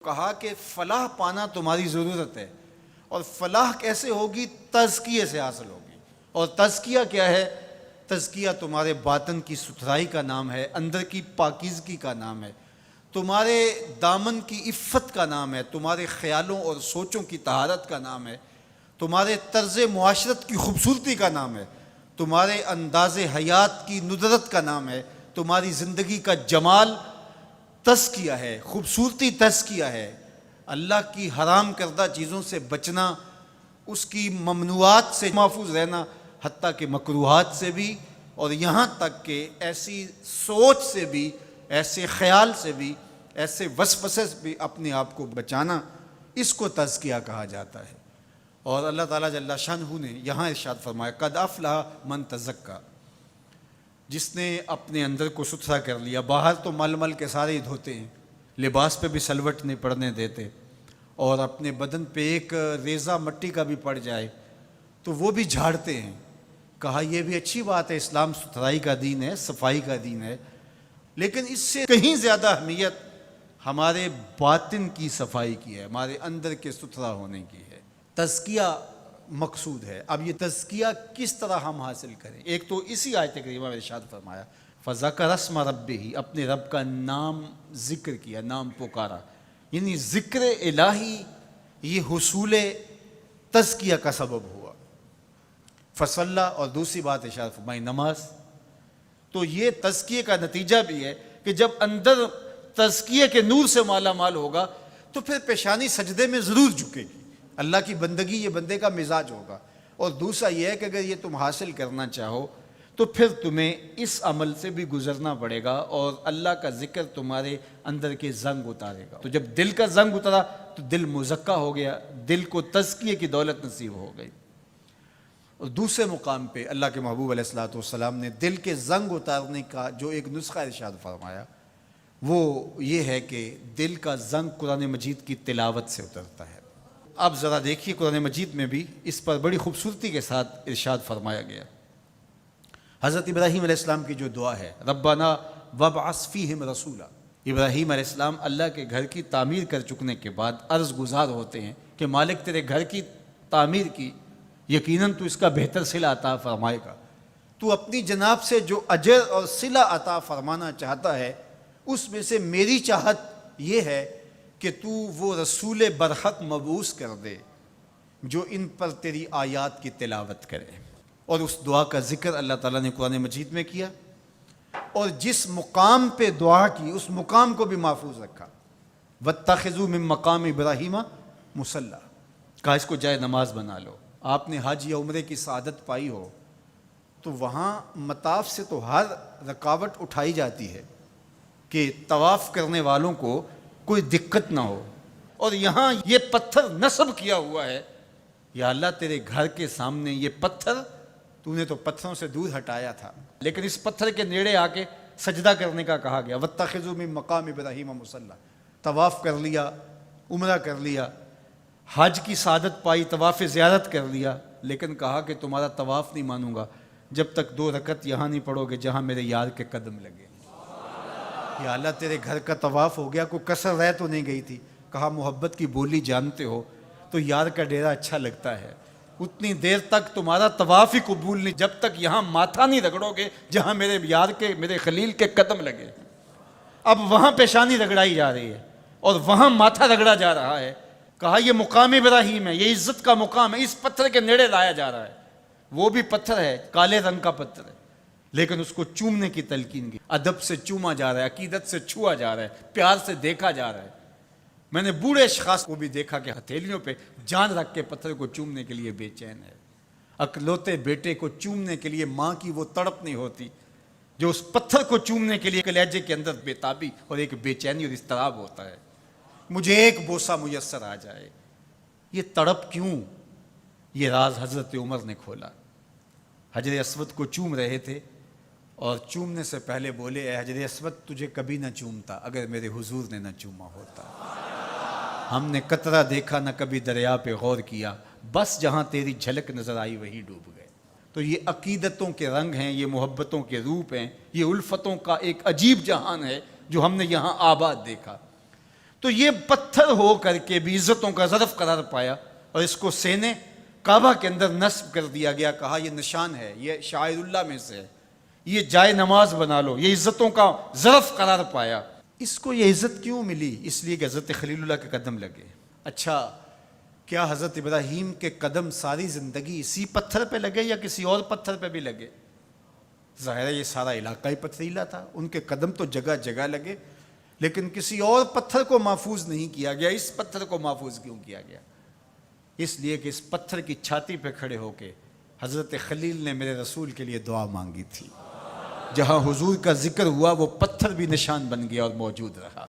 کہا کہ فلاح پانا تمہاری ضرورت ہے، اور فلاح کیسے ہوگی؟ تزکیے سے حاصل ہوگی۔ اور تزکیہ کیا ہے؟ تزکیہ تمہارے باطن کی ستھرائی کا نام ہے، اندر کی پاکیزگی کا نام ہے، تمہارے دامن کی عفت کا نام ہے، تمہارے خیالوں اور سوچوں کی طہارت کا نام ہے، تمہارے طرز معاشرت کی خوبصورتی کا نام ہے، تمہارے انداز حیات کی ندرت کا نام ہے، تمہاری زندگی کا جمال تزکیہ ہے، خوبصورتی تزکیہ ہے۔ اللہ کی حرام کردہ چیزوں سے بچنا، اس کی ممنوعات سے محفوظ رہنا، حتیٰ کہ مکروہات سے بھی، اور یہاں تک کہ ایسی سوچ سے بھی، ایسے خیال سے بھی، ایسے وسوسے سے بھی اپنے آپ کو بچانا، اس کو تزکیہ کہا جاتا ہے۔ اور اللہ تعالیٰ جل شانہ نے یہاں ارشاد فرمایا قد افلح من تزکا، جس نے اپنے اندر کو ستھرا کر لیا۔ باہر تو مل مل کے سارے ہی دھوتے ہیں، لباس پہ بھی سلوٹ نہیں پڑنے دیتے، اور اپنے بدن پہ ایک ریزہ مٹی کا بھی پڑ جائے تو وہ بھی جھاڑتے ہیں۔ کہا یہ بھی اچھی بات ہے، اسلام ستھرائی کا دین ہے، صفائی کا دین ہے، لیکن اس سے کہیں زیادہ اہمیت ہمارے باطن کی صفائی کی ہے، ہمارے اندر کے ستھرا ہونے کی ہے۔ تزکیہ مقصود ہے۔ اب یہ تزکیہ کس طرح ہم حاصل کریں؟ ایک تو اسی آیت کریمہ میں ارشاد فرمایا فَذَكَرَ اسْمَ رَبِّهِ، اپنے رب کا نام ذکر کیا، نام پکارا، یعنی ذکر الہی یہ حصول تزکیہ کا سبب ہوا۔ فصلی، اور دوسری بات ارشاد فرمائی نماز۔ تو یہ تزکیے کا نتیجہ بھی ہے کہ جب اندر تزکیے کے نور سے مالا مال ہوگا تو پھر پیشانی سجدے میں ضرور جھکے گی، اللہ کی بندگی یہ بندے کا مزاج ہوگا۔ اور دوسرا یہ ہے کہ اگر یہ تم حاصل کرنا چاہو تو پھر تمہیں اس عمل سے بھی گزرنا پڑے گا، اور اللہ کا ذکر تمہارے اندر کے زنگ اتارے گا۔ تو جب دل کا زنگ اترا تو دل مزکا ہو گیا، دل کو تزکیے کی دولت نصیب ہو گئی۔ اور دوسرے مقام پہ اللہ کے محبوب علیہ الصلوۃ والسلام نے دل کے زنگ اتارنے کا جو ایک نسخہ ارشاد فرمایا وہ یہ ہے کہ دل کا زنگ قرآن مجید کی تلاوت سے اترتا ہے۔ اب ذرا دیکھیے قرآن مجید میں بھی اس پر بڑی خوبصورتی کے ساتھ ارشاد فرمایا گیا۔ حضرت ابراہیم علیہ السلام کی جو دعا ہے ربنا وابعث فیہم رسولا، ابراہیم علیہ السلام اللہ کے گھر کی تعمیر کر چکنے کے بعد عرض گزار ہوتے ہیں کہ مالک تیرے گھر کی تعمیر کی، یقیناً تو اس کا بہتر صلہ عطا فرمائے گا، تو اپنی جناب سے جو اجر اور صلہ عطا فرمانا چاہتا ہے اس میں سے میری چاہت یہ ہے کہ تو وہ رسول برحق مبعوث کر دے جو ان پر تیری آیات کی تلاوت کرے۔ اور اس دعا کا ذکر اللہ تعالیٰ نے قرآن مجید میں کیا، اور جس مقام پہ دعا کی اس مقام کو بھی محفوظ رکھا۔ وَاتَّخِذُوا مِن مَقَامِ إِبْرَاهِيمَ مُصَلَّى، کہا اس کو جائے نماز بنا لو۔ آپ نے حج یا عمرے کی سعادت پائی ہو تو وہاں مطاف سے تو ہر رکاوٹ اٹھائی جاتی ہے کہ طواف کرنے والوں کو کوئی دقت نہ ہو، اور یہاں یہ پتھر نصب کیا ہوا ہے، یا اللہ تیرے گھر کے سامنے یہ پتھر تو نے تو پتھروں سے دور ہٹایا تھا، لیکن اس پتھر کے نیڑے آ کے سجدہ کرنے کا کہا گیا۔ وَاتَّخِذُوا مِن مَقَامِ إِبْرَاهِيمَ مُصَلَّى، طواف کر لیا، عمرہ کر لیا، حج کی سعادت پائی، طواف زیارت کر لیا، لیکن کہا کہ تمہارا طواف نہیں مانوں گا جب تک 2 رکعت یہاں نہیں پڑھو گے جہاں میرے یار کے قدم لگے۔ یا اللہ تیرے گھر کا طواف ہو گیا، کوئی کسر رہ تو نہیں گئی تھی؟ کہا محبت کی بولی جانتے ہو تو یار کا ڈیرا اچھا لگتا ہے، اتنی دیر تک تمہارا طواف ہی قبول نہیں جب تک یہاں ماتھا نہیں رگڑو گے جہاں میرے یار کے، میرے خلیل کے قدم لگے۔ اب وہاں پیشانی رگڑائی جا رہی ہے اور وہاں ماتھا رگڑا جا رہا ہے۔ کہا یہ مقام ابراہیم ہے، یہ عزت کا مقام ہے، اس پتھر کے نیڑے لایا جا رہا ہے۔ وہ بھی پتھر ہے، کالے رنگ کا پتھر ہے، لیکن اس کو چومنے کی تلقین کی، ادب سے چوما جا رہا ہے، عقیدت سے چھوا جا رہا ہے، پیار سے دیکھا جا رہا ہے۔ میں نے بوڑھے اشخاص کو بھی دیکھا کہ ہتھیلیوں پہ جان رکھ کے پتھر کو چومنے کے لیے بے چین ہے۔ اکلوتے بیٹے کو چومنے کے لیے ماں کی وہ تڑپ نہیں ہوتی جو اس پتھر کو چومنے کے لیے کلیجے کے اندر بےتابی اور ایک بے چینی اور اضطراب ہوتا ہے، مجھے ایک بوسہ میسر آ جائے۔ یہ تڑپ کیوں؟ یہ راز حضرت عمر نے کھولا۔ حجر اسود کو چوم رہے تھے اور چومنے سے پہلے بولے اے حجر اسود تجھے کبھی نہ چومتا اگر میرے حضور نے نہ چوما ہوتا۔ ہم نے قطرہ دیکھا نہ کبھی دریا پہ غور کیا، بس جہاں تیری جھلک نظر آئی وہی ڈوب گئے۔ تو یہ عقیدتوں کے رنگ ہیں، یہ محبتوں کے روپ ہیں، یہ الفتوں کا ایک عجیب جہان ہے جو ہم نے یہاں آباد دیکھا۔ تو یہ پتھر ہو کر کے بھی عزتوں کا ظرف قرار پایا، اور اس کو سینے کعبہ کے اندر نصب کر دیا گیا، کہا یہ نشان ہے، یہ شاعر اللہ میں سے ہے، یہ جائے نماز بنا لو، یہ عزتوں کا ظرف قرار پایا۔ اس کو یہ عزت کیوں ملی؟ اس لیے کہ حضرت خلیل اللہ کے قدم لگے۔ اچھا، کیا حضرت ابراہیم کے قدم ساری زندگی اسی پتھر پہ لگے یا کسی اور پتھر پہ بھی لگے؟ ظاہر ہے یہ سارا علاقہ ہی پتھریلا تھا، ان کے قدم تو جگہ جگہ لگے، لیکن کسی اور پتھر کو محفوظ نہیں کیا گیا۔ اس پتھر کو محفوظ کیوں کیا گیا؟ اس لیے کہ اس پتھر کی چھاتی پہ کھڑے ہو کے حضرت خلیل نے میرے رسول کے لیے دعا مانگی تھی۔ جہاں حضور کا ذکر ہوا وہ پتھر بھی نشان بن گیا اور موجود رہا۔